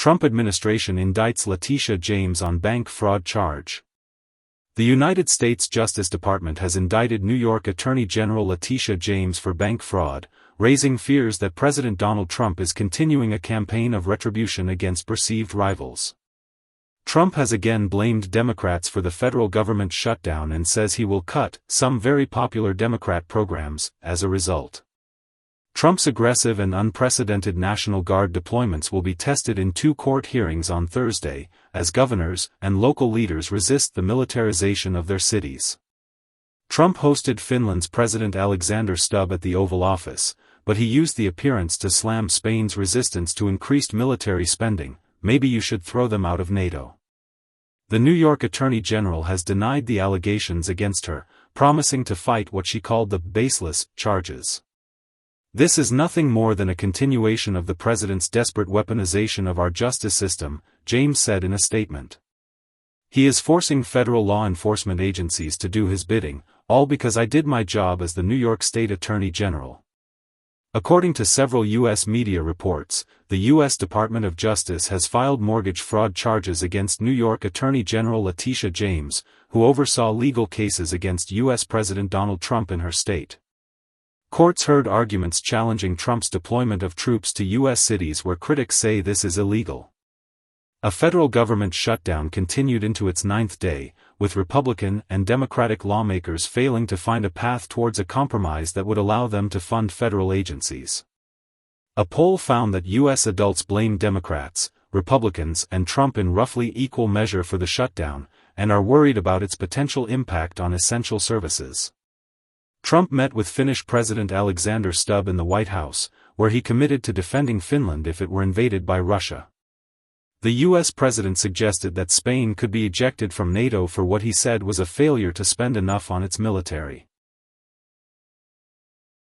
Trump administration indicts Letitia James on bank fraud charge. The United States Justice Department has indicted New York Attorney General Letitia James for bank fraud, raising fears that President Donald Trump is continuing a campaign of retribution against perceived rivals. Trump has again blamed Democrats for the federal government shutdown and says he will cut some very popular Democrat programs as a result. Trump's aggressive and unprecedented National Guard deployments will be tested in 2 court hearings on Thursday, as governors and local leaders resist the militarization of their cities. Trump hosted Finland's President Alexander Stubb at the Oval Office, but he used the appearance to slam Spain's resistance to increased military spending. Maybe you should throw them out of NATO. The New York Attorney General has denied the allegations against her, promising to fight what she called the baseless charges. This is nothing more than a continuation of the president's desperate weaponization of our justice system, James said in a statement. He is forcing federal law enforcement agencies to do his bidding, all because I did my job as the New York State Attorney General. According to several U.S. media reports, the U.S. Department of Justice has filed mortgage fraud charges against New York Attorney General Letitia James, who oversaw legal cases against U.S. President Donald Trump in her state. Courts heard arguments challenging Trump's deployment of troops to U.S. cities where critics say this is illegal. A federal government shutdown continued into its 9th day, with Republican and Democratic lawmakers failing to find a path towards a compromise that would allow them to fund federal agencies. A poll found that U.S. adults blame Democrats, Republicans, and Trump in roughly equal measure for the shutdown, and are worried about its potential impact on essential services. Trump met with Finnish President Alexander Stubb in the White House, where he committed to defending Finland if it were invaded by Russia. The U.S. president suggested that Spain could be ejected from NATO for what he said was a failure to spend enough on its military.